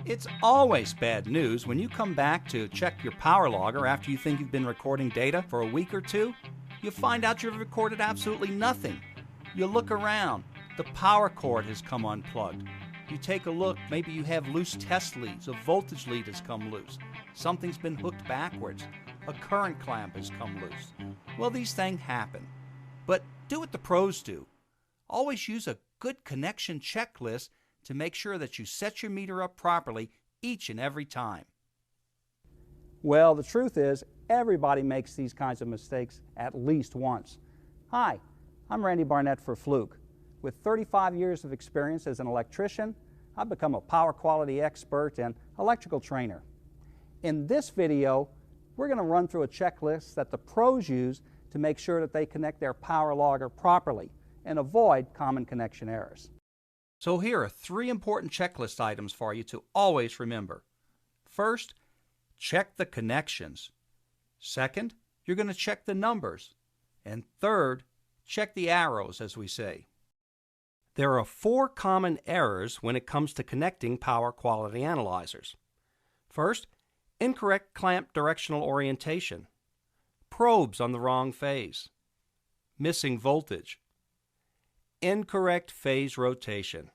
It's always bad news when you come back to check your power logger after you think you've been recording data for a week or two. You find out you've recorded absolutely nothing. You look around, the power cord has come unplugged. You take a look, maybe you have loose test leads, a voltage lead has come loose, something's been hooked backwards, a current clamp has come loose. Well, these things happen, but do what the pros do. Always use a good connection checklist to make sure that you set your meter up properly each and every time. Well, the truth is, everybody makes these kinds of mistakes at least once. Hi, I'm Randy Barnett for Fluke. With 35 years of experience as an electrician, I've become a power quality expert and electrical trainer. In this video, we're going to run through a checklist that the pros use to make sure that they connect their power logger properly and avoid common connection errors. So here are 3 important checklist items for you to always remember. First, check the connections. Second, you're going to check the numbers. And third, check the arrows, as we say. There are 4 common errors when it comes to connecting power quality analyzers. First, incorrect clamp directional orientation, probes on the wrong phase, missing voltage, incorrect phase rotation.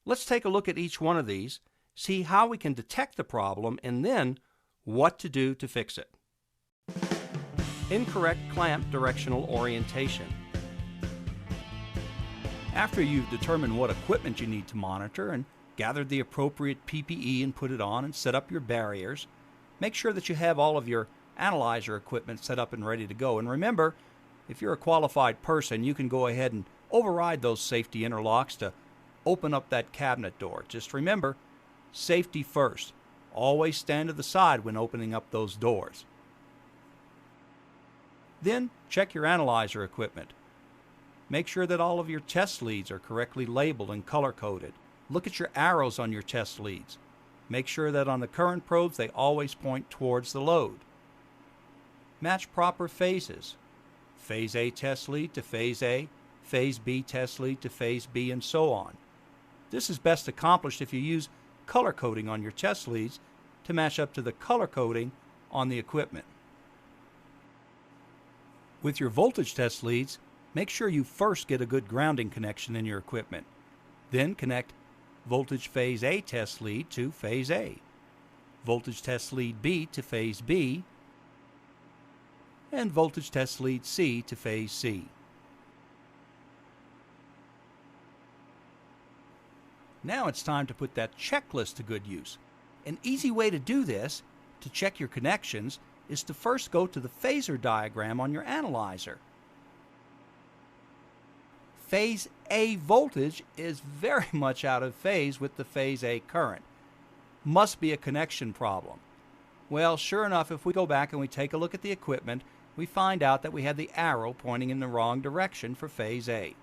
Let's take a look at each one of these, see how we can detect the problem, and then what to do to fix it. Incorrect clamp directional orientation. After you've determined what equipment you need to monitor and gathered the appropriate PPE and put it on and set up your barriers, make sure that you have all of your analyzer equipment set up and ready to go. And remember, if you're a qualified person, you can go ahead and override those safety interlocks to open up that cabinet door. Just remember, safety first. Always stand to the side when opening up those doors. Then check your analyzer equipment. Make sure that all of your test leads are correctly labeled and color-coded. Look at your arrows on your test leads. Make sure that on the current probes they always point towards the load. Match proper phases. Phase A test lead to phase A, phase B test lead to phase B, and so on. This is best accomplished if you use color coding on your test leads to match up to the color coding on the equipment. With your voltage test leads, make sure you first get a good grounding connection in your equipment. Then connect voltage phase A test lead to phase A, voltage test lead B to phase B, and voltage test lead C to phase C. Now it's time to put that checklist to good use. An easy way to do this, to check your connections, is to first go to the phasor diagram on your analyzer. Phase A voltage is very much out of phase with the phase A current. Must be a connection problem. Well, sure enough, if we go back and we take a look at the equipment, we find out that we have the arrow pointing in the wrong direction for phase A.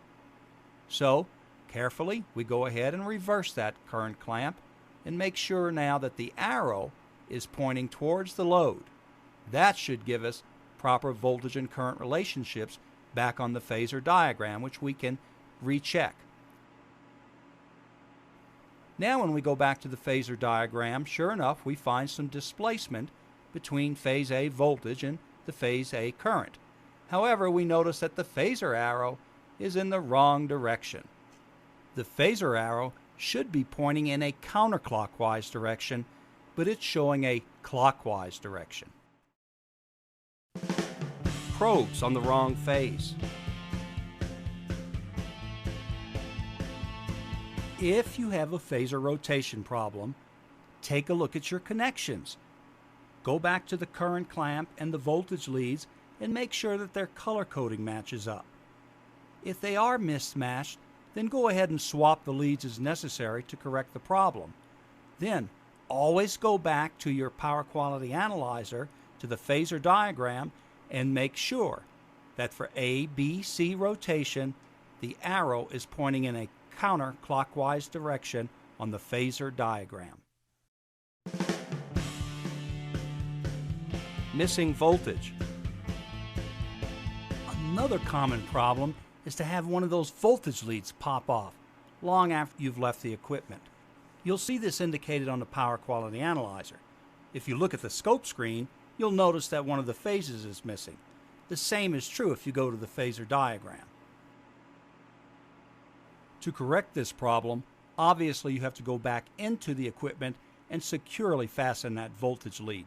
So, carefully, we go ahead and reverse that current clamp and make sure now that the arrow is pointing towards the load. That should give us proper voltage and current relationships back on the phasor diagram, which we can recheck. Now when we go back to the phasor diagram, sure enough, we find some displacement between phase A voltage and the phase A current. However, we notice that the phasor arrow is in the wrong direction. The phasor arrow should be pointing in a counterclockwise direction, but it's showing a clockwise direction. Probes on the wrong phase. If you have a phasor rotation problem, take a look at your connections. Go back to the current clamp and the voltage leads and make sure that their color coding matches up. If they are mismatched, then go ahead and swap the leads as necessary to correct the problem. Then always go back to your power quality analyzer, to the phasor diagram, and make sure that for A, B, C rotation, the arrow is pointing in a counterclockwise direction on the phasor diagram. Missing voltage. Another common problem is to have one of those voltage leads pop off long after you've left the equipment. You'll see this indicated on the power quality analyzer. If you look at the scope screen, you'll notice that one of the phases is missing. The same is true if you go to the phasor diagram. To correct this problem, obviously you have to go back into the equipment and securely fasten that voltage lead.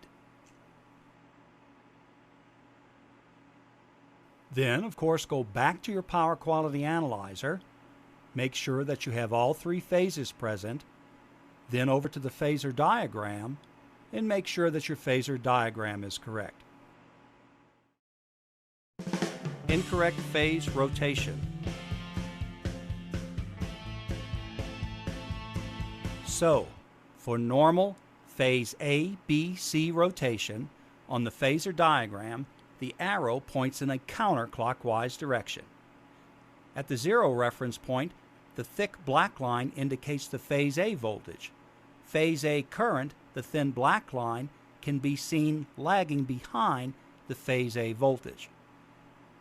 Then, of course, go back to your power quality analyzer, make sure that you have all three phases present, then over to the phasor diagram, and make sure that your phasor diagram is correct. Incorrect phase rotation. So, for normal phase A, B, C rotation, on the phasor diagram, the arrow points in a counterclockwise direction. At the 0 reference point, the thick black line indicates the phase A voltage. Phase A current, the thin black line, can be seen lagging behind the phase A voltage.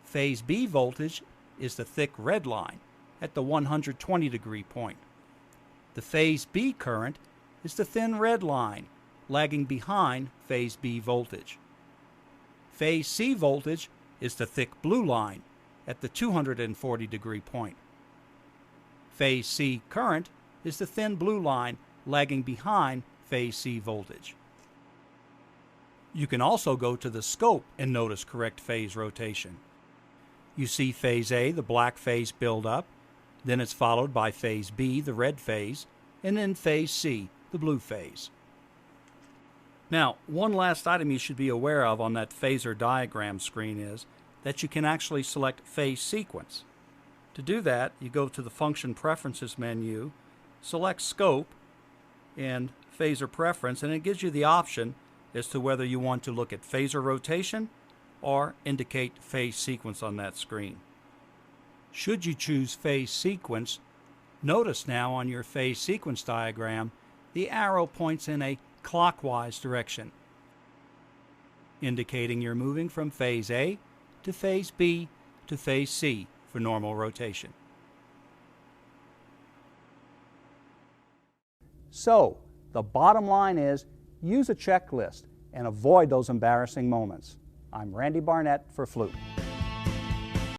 Phase B voltage is the thick red line at the 120 degree point. The phase B current is the thin red line lagging behind phase B voltage. Phase C voltage is the thick blue line at the 240 degree point. Phase C current is the thin blue line lagging behind phase C voltage. You can also go to the scope and notice correct phase rotation. You see phase A, the black phase, build up, then it's followed by phase B, the red phase, and then phase C, the blue phase. Now, one last item you should be aware of on that phasor diagram screen is that you can actually select phase sequence. To do that, you go to the Function Preferences menu, select Scope and Phasor Preference, and it gives you the option as to whether you want to look at phasor rotation or indicate phase sequence on that screen. Should you choose phase sequence, notice now on your phase sequence diagram, the arrow points in a clockwise direction, indicating you're moving from phase A to phase B to phase C for normal rotation. So, the bottom line is, use a checklist and avoid those embarrassing moments. I'm Randy Barnett for FLUKE.